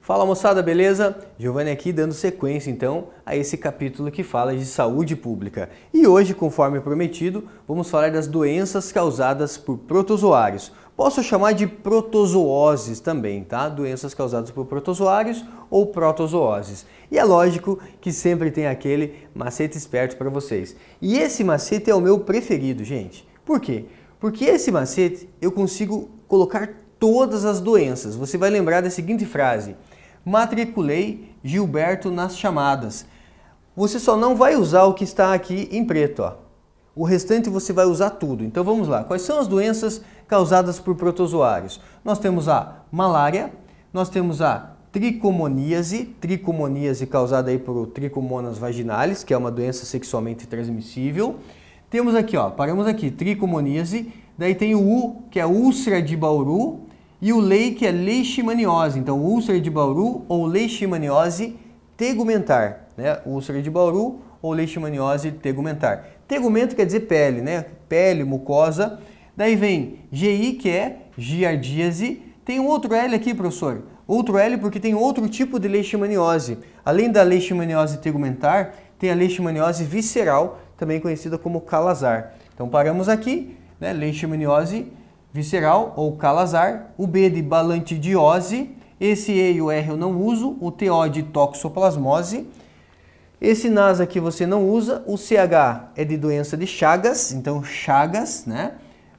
Fala moçada, beleza? Giovanni aqui dando sequência então a esse capítulo que fala de saúde pública. E hoje, conforme prometido, vamos falar das doenças causadas por protozoários. Posso chamar de protozooses também, tá? Doenças causadas por protozoários ou protozooses. E é lógico que sempre tem aquele macete esperto para vocês. E esse macete é o meu preferido, gente. Por quê? Porque esse macete eu consigo colocar todas as doenças. Você vai lembrar da seguinte frase: matriculei Gilberto nas chamadas. Você só não vai usar o que está aqui em preto, ó. O restante você vai usar tudo. Então vamos lá. Quais são as doenças causadas por protozoários? Nós temos a malária, nós temos a tricomoníase causada aí por Trichomonas vaginalis, que é uma doença sexualmente transmissível. Temos aqui, ó, paramos aqui, tricomoníase, daí tem o U, que é úlcera de Bauru, e o LEI, que é leishmaniose. Então, úlcera de Bauru ou leishmaniose tegumentar, né? Úlcera de Bauru ou leishmaniose tegumentar. Tegumento quer dizer pele, né? Pele, mucosa. Daí vem GI, que é giardíase. Tem um outro L aqui, professor. Outro L porque tem outro tipo de leishmaniose. Além da leishmaniose tegumentar, tem a leishmaniose visceral, também conhecida como calazar. Então, paramos aqui, né? Leishmaniose visceral ou calazar, o B de balantidiose, esse E e o R eu não uso, o TO de toxoplasmose, esse NAS aqui você não usa, o CH é de doença de Chagas, então Chagas, né?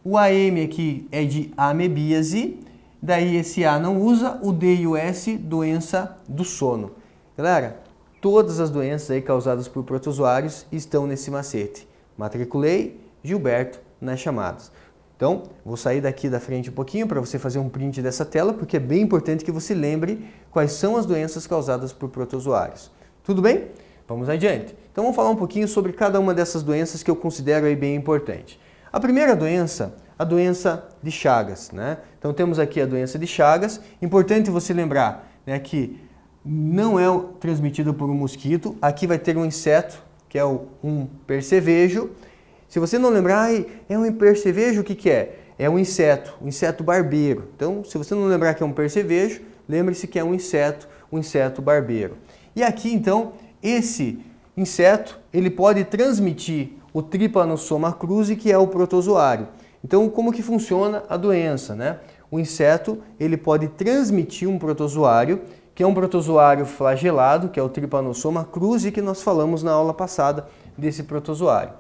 O AM aqui é de amebíase, daí esse A não usa, o D e o S, doença do sono. Galera, todas as doenças aí causadas por protozoários estão nesse macete. Matriculei Gilberto nas chamadas. Então, vou sair daqui da frente um pouquinho para você fazer um print dessa tela, porque é bem importante que você lembre quais são as doenças causadas por protozoários. Tudo bem? Vamos adiante. Então, vamos falar um pouquinho sobre cada uma dessas doenças que eu considero aí bem importante. A primeira doença, a doença de Chagas, né? Então, temos aqui a doença de Chagas. Importante você lembrar, né, que não é transmitida por um mosquito. Aqui vai ter um inseto, que é um percevejo. Se você não lembrar, é um percevejo, o que que é? É um inseto barbeiro. Então, se você não lembrar que é um percevejo, lembre-se que é um inseto barbeiro. E aqui, então, esse inseto, ele pode transmitir o Trypanosoma cruzi, que é o protozoário. Então, como que funciona a doença, né? O inseto, ele pode transmitir um protozoário, que é um protozoário flagelado, que é o Trypanosoma cruzi, que nós falamos na aula passada desse protozoário.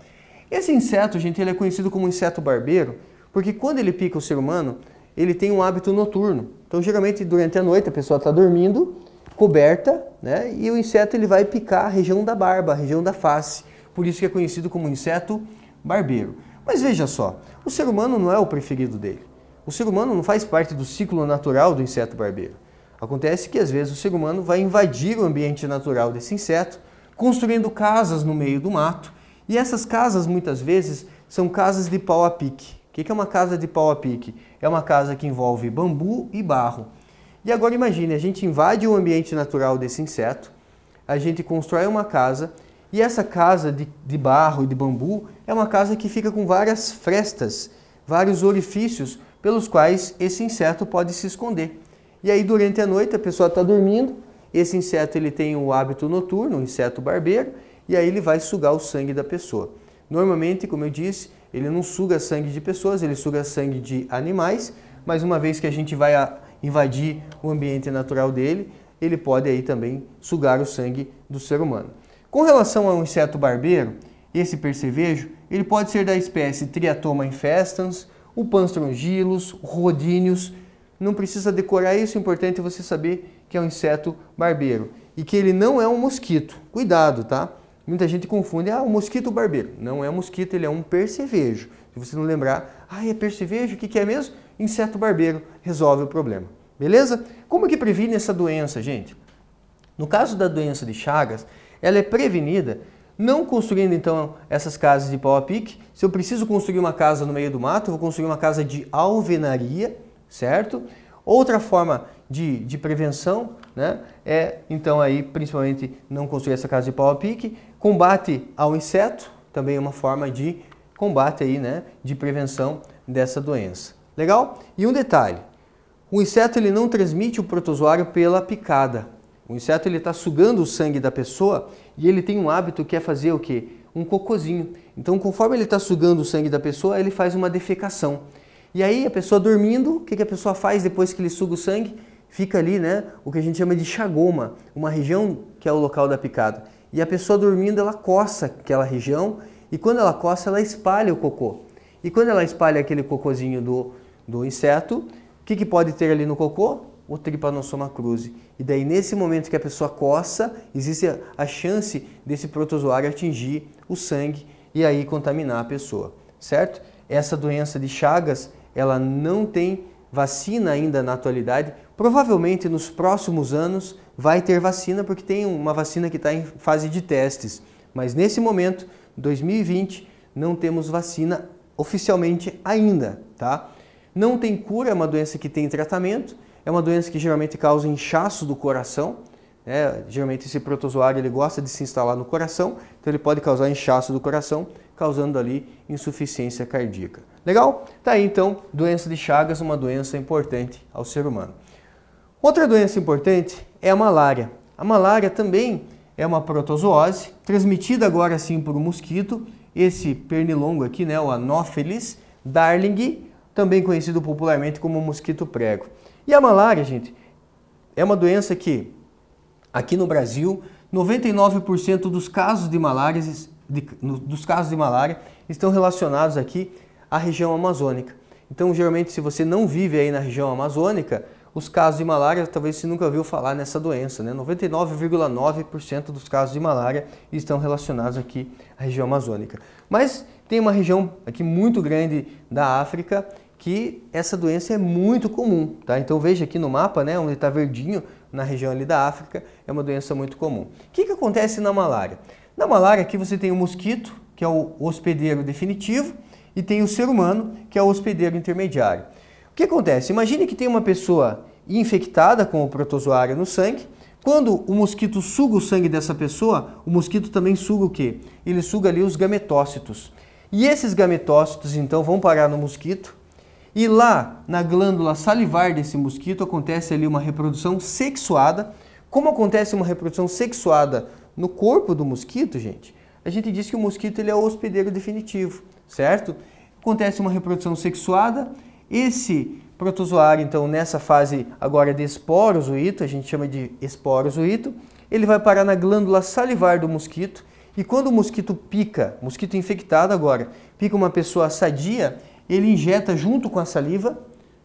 Esse inseto, gente, ele é conhecido como inseto barbeiro, porque quando ele pica o ser humano, ele tem um hábito noturno. Então, geralmente, durante a noite, a pessoa está dormindo, coberta, né? E o inseto ele vai picar a região da barba, a região da face. Por isso que é conhecido como inseto barbeiro. Mas veja só, o ser humano não é o preferido dele. O ser humano não faz parte do ciclo natural do inseto barbeiro. Acontece que, às vezes, o ser humano vai invadir o ambiente natural desse inseto, construindo casas no meio do mato. E essas casas, muitas vezes, são casas de pau a pique. O que é uma casa de pau a pique? É uma casa que envolve bambu e barro. E agora imagine, a gente invade o ambiente natural desse inseto, a gente constrói uma casa, e essa casa de barro e de bambu é uma casa que fica com várias frestas, vários orifícios pelos quais esse inseto pode se esconder. E aí, durante a noite, a pessoa está dormindo, esse inseto ele tem o hábito noturno, o inseto barbeiro, e aí ele vai sugar o sangue da pessoa. Normalmente, como eu disse, ele não suga sangue de pessoas, ele suga sangue de animais, mas uma vez que a gente vai invadir o ambiente natural dele, ele pode aí também sugar o sangue do ser humano. Com relação ao inseto barbeiro, esse percevejo, ele pode ser da espécie Triatoma infestans, o Panstrongylos, o Rhodinius. Não precisa decorar isso, é importante você saber que é um inseto barbeiro e que ele não é um mosquito. Cuidado, tá? Muita gente confunde, o mosquito barbeiro. Não é um mosquito, ele é um percevejo. Se você não lembrar, é percevejo, o que é mesmo? Inseto barbeiro, resolve o problema. Beleza? Como que previne essa doença, gente? No caso da doença de Chagas, ela é prevenida não construindo, então, essas casas de pau a pique. Se eu preciso construir uma casa no meio do mato, eu vou construir uma casa de alvenaria, certo? Outra forma de prevenção, né, é, então, aí, principalmente, não construir essa casa de pau a pique. Combate ao inseto, também é uma forma de combate aí, né, de prevenção dessa doença. Legal? E um detalhe, O inseto ele não transmite o protozoário pela picada. O inseto ele está sugando o sangue da pessoa e ele tem um hábito que é fazer o quê? Um cocôzinho. Então, conforme ele está sugando o sangue da pessoa, ele faz uma defecação. E aí, a pessoa dormindo, o que a pessoa faz depois que ele suga o sangue? Fica ali, né, o que a gente chama de chagoma, uma região que é o local da picada. E a pessoa dormindo, ela coça aquela região e quando ela coça, ela espalha o cocô. E quando ela espalha aquele cocôzinho do inseto, o que pode ter ali no cocô? O Trypanosoma cruzi. E daí, nesse momento que a pessoa coça, existe a chance desse protozoário atingir o sangue e aí contaminar a pessoa, certo? Essa doença de Chagas, ela não tem vacina ainda na atualidade. Provavelmente nos próximos anos vai ter vacina, porque tem uma vacina que está em fase de testes. Mas nesse momento, 2020, não temos vacina oficialmente ainda, tá? Não tem cura, é uma doença que tem tratamento, é uma doença que geralmente causa inchaço do coração, né? Geralmente esse protozoário ele gosta de se instalar no coração, então ele pode causar inchaço do coração, causando ali insuficiência cardíaca. Legal? Tá aí então, doença de Chagas, uma doença importante ao ser humano. Outra doença importante é a malária. A malária também é uma protozoose, transmitida agora sim por um mosquito, esse pernilongo aqui, né, o Anopheles darling, também conhecido popularmente como mosquito prego. E a malária, gente, é uma doença que, aqui no Brasil, 99% dos casos de malária estão relacionados aqui à região amazônica. Então, geralmente, se você não vive aí na região amazônica, os casos de malária, talvez você nunca ouviu falar nessa doença, né? 99,9% dos casos de malária estão relacionados aqui à região amazônica. Mas tem uma região aqui muito grande da África que essa doença é muito comum, tá? Então veja aqui no mapa, né, onde está verdinho, na região ali da África, é uma doença muito comum. O que acontece na malária? Na malária aqui você tem o mosquito, que é o hospedeiro definitivo, e tem o ser humano, que é o hospedeiro intermediário. O que acontece? Imagine que tem uma pessoa infectada com o protozoário no sangue. Quando o mosquito suga o sangue dessa pessoa, o mosquito também suga o quê? Ele suga ali os gametócitos. E esses gametócitos, então, vão parar no mosquito. E lá, na glândula salivar desse mosquito, acontece ali uma reprodução sexuada. Como acontece uma reprodução sexuada no corpo do mosquito, gente? A gente diz que o mosquito ele é o hospedeiro definitivo, certo? Acontece uma reprodução sexuada. Esse protozoário, então, nessa fase agora de esporozoito, a gente chama de esporozoito, ele vai parar na glândula salivar do mosquito. E quando o mosquito pica, mosquito infectado agora, pica uma pessoa sadia, ele injeta junto com a saliva,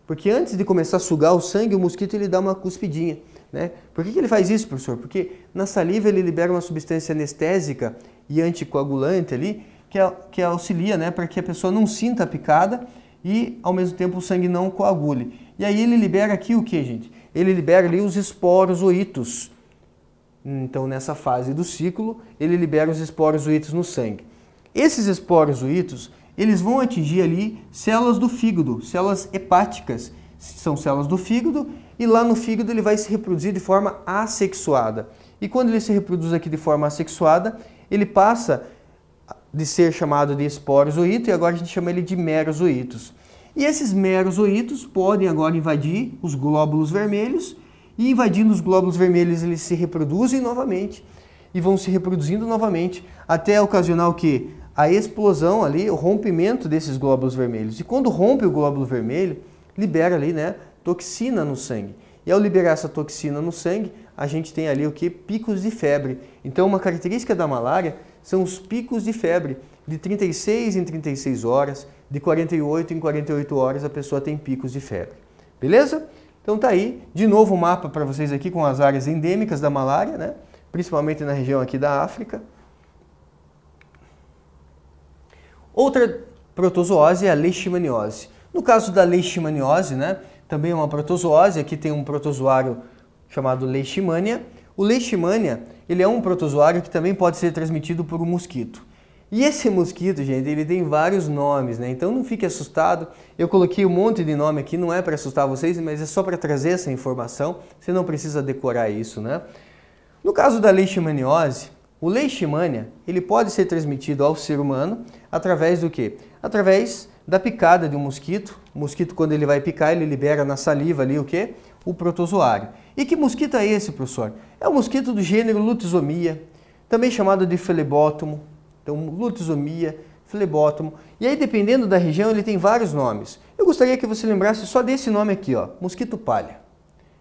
porque antes de começar a sugar o sangue, o mosquito ele dá uma cuspidinha, né? Por que ele faz isso, professor? Porque na saliva ele libera uma substância anestésica e anticoagulante ali, que auxilia, né, para que a pessoa não sinta a picada e ao mesmo tempo o sangue não coagule. E aí ele libera aqui o que, gente? Ele libera ali os esporozoítos. Então nessa fase do ciclo, ele libera os esporozoítos no sangue. Esses esporozoítos eles vão atingir ali células do fígado, células hepáticas, são células do fígado, e lá no fígado ele vai se reproduzir de forma assexuada. E quando ele se reproduz aqui de forma assexuada, ele passa de ser chamado de esporozoíto e agora a gente chama ele de merozoítos. E esses merozoítos podem agora invadir os glóbulos vermelhos, e invadindo os glóbulos vermelhos eles se reproduzem novamente, e vão se reproduzindo novamente, até ocasionar o quê? A explosão ali, o rompimento desses glóbulos vermelhos. E quando rompe o glóbulo vermelho, libera ali, né, toxina no sangue. E ao liberar essa toxina no sangue, a gente tem ali o que? Picos de febre. Então uma característica da malária são os picos de febre. De 36 em 36 horas, de 48 em 48 horas a pessoa tem picos de febre. Beleza? Então tá aí, de novo o mapa para vocês aqui com as áreas endêmicas da malária, né? Principalmente na região aqui da África. Outra protozoose é a leishmaniose. No caso da leishmaniose, né, também é uma protozoose, aqui tem um protozoário chamado Leishmania. O Leishmania, ele é um protozoário que também pode ser transmitido por um mosquito. E esse mosquito, gente, ele tem vários nomes, né? Então não fique assustado. Eu coloquei um monte de nome aqui, não é para assustar vocês, mas é só para trazer essa informação. Você não precisa decorar isso, né? No caso da leishmaniose, o Leishmania, ele pode ser transmitido ao ser humano através do quê? Através da picada de um mosquito. O mosquito, quando ele vai picar, ele libera na saliva ali o quê? O protozoário. E que mosquito é esse, professor? É o mosquito do gênero Lutisomia, também chamado de flebótomo. Então, Lutisomia, flebótomo. E aí, dependendo da região, ele tem vários nomes. Eu gostaria que você lembrasse só desse nome aqui, ó, mosquito palha.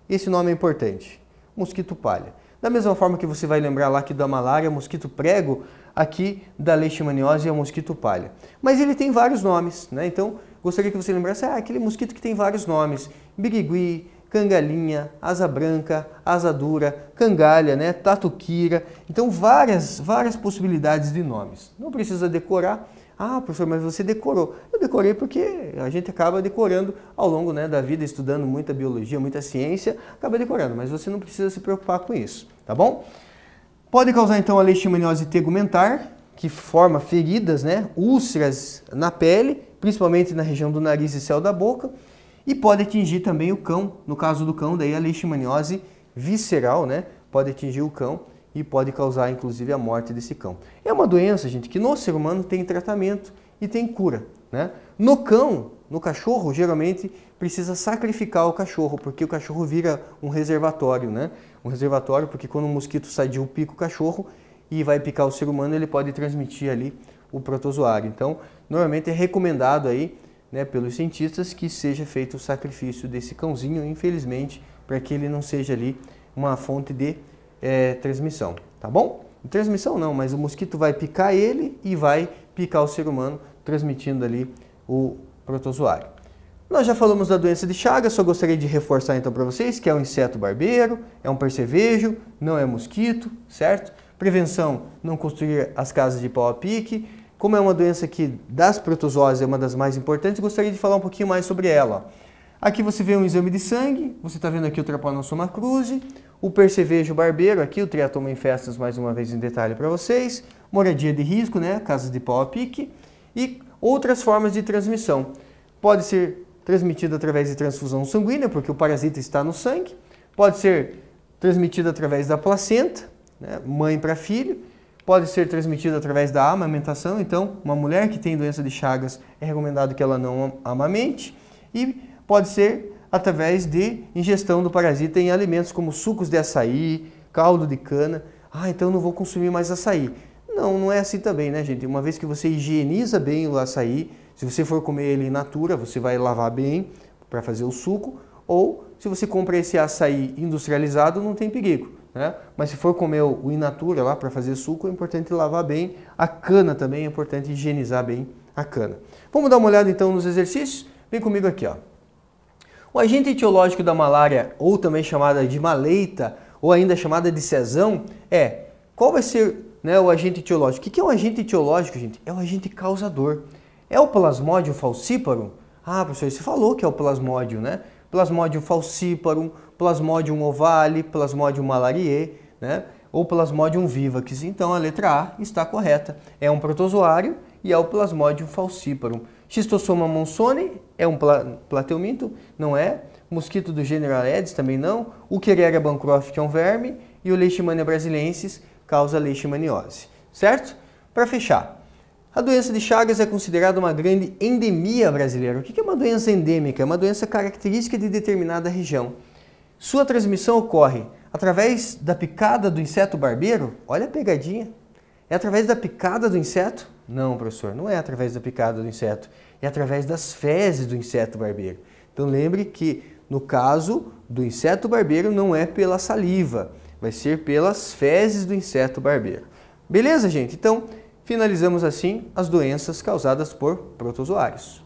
Esse nome é importante, mosquito palha. Da mesma forma que você vai lembrar lá que da malária é mosquito prego, aqui da leishmaniose é o mosquito palha. Mas ele tem vários nomes, né? Então, gostaria que você lembrasse, aquele mosquito que tem vários nomes. Birigui, cangalinha, asa branca, asa dura, cangalha, né? Tatuquira. Então, várias possibilidades de nomes. Não precisa decorar. Ah, professor, mas você decorou. Eu decorei porque a gente acaba decorando ao longo, né, da vida, estudando muita biologia, muita ciência, acaba decorando, mas você não precisa se preocupar com isso, tá bom? Pode causar então a leishmaniose tegumentar, que forma feridas, né, úlceras na pele, principalmente na região do nariz e céu da boca, e pode atingir também o cão, no caso do cão, daí a leishmaniose visceral, né, pode atingir o cão e pode causar inclusive a morte desse cão. É uma doença, gente, que no ser humano tem tratamento e tem cura, né? No cão, no cachorro, geralmente precisa sacrificar o cachorro, porque o cachorro vira um reservatório, né? Um reservatório porque quando um mosquito sadio pica o cachorro e vai picar o ser humano, ele pode transmitir ali o protozoário. Então, normalmente é recomendado aí, né, pelos cientistas que seja feito o sacrifício desse cãozinho, infelizmente, para que ele não seja ali uma fonte de transmissão, tá bom? Transmissão não, mas o mosquito vai picar ele e vai picar o ser humano, transmitindo ali o protozoário. Nós já falamos da doença de Chagas, só gostaria de reforçar então para vocês que é um inseto barbeiro, é um percevejo, não é mosquito, certo? Prevenção, não construir as casas de pau a pique. Como é uma doença que das protozoários é uma das mais importantes, gostaria de falar um pouquinho mais sobre ela. Aqui você vê um exame de sangue, você está vendo aqui o Trypanosoma cruzi, o percevejo barbeiro, aqui o Triatoma infestas mais uma vez em detalhe para vocês, moradia de risco, né, casas de pau a pique e outras formas de transmissão. Pode ser transmitido através de transfusão sanguínea, porque o parasita está no sangue, pode ser transmitido através da placenta, né, mãe para filho, pode ser transmitido através da amamentação, então uma mulher que tem doença de Chagas é recomendado que ela não amamente e pode ser através de ingestão do parasita em alimentos como sucos de açaí, caldo de cana. Ah, então eu não vou consumir mais açaí. Não, não é assim também, né, gente? Uma vez que você higieniza bem o açaí, se você for comer ele in natura, você vai lavar bem para fazer o suco, ou se você compra esse açaí industrializado, não tem perigo, né? Mas se for comer o in natura lá para fazer suco, é importante lavar bem. A cana também é importante higienizar bem a cana. Vamos dar uma olhada então nos exercícios? Vem comigo aqui, ó. O agente etiológico da malária, ou também chamada de maleita, ou ainda chamada de cesão, qual vai ser, né, o agente etiológico? O que é um agente etiológico, gente? É o agente causador. É o Plasmodium falciparum? Ah, professor, você falou que é o Plasmodium, né? Plasmodium falciparum, Plasmodium ovale, Plasmodium malariae, né? Ou Plasmodium vivax. Então a letra A está correta. É um protozoário e é o Plasmodium falciparum. Schistosoma monzoni é um plateuminto, não é? Mosquito do gênero Aedes também não. O Querera bancroft, que é um verme, e o Leishmania brasiliensis causa leishmaniose, certo? Para fechar, a doença de Chagas é considerada uma grande endemia brasileira. O que é uma doença endêmica? É uma doença característica de determinada região. Sua transmissão ocorre através da picada do inseto barbeiro? Olha a pegadinha. É através da picada do inseto? Não, professor, não é através da picada do inseto. É através das fezes do inseto barbeiro. Então lembre que no caso do inseto barbeiro não é pela saliva, vai ser pelas fezes do inseto barbeiro. Beleza, gente? Então, finalizamos assim as doenças causadas por protozoários.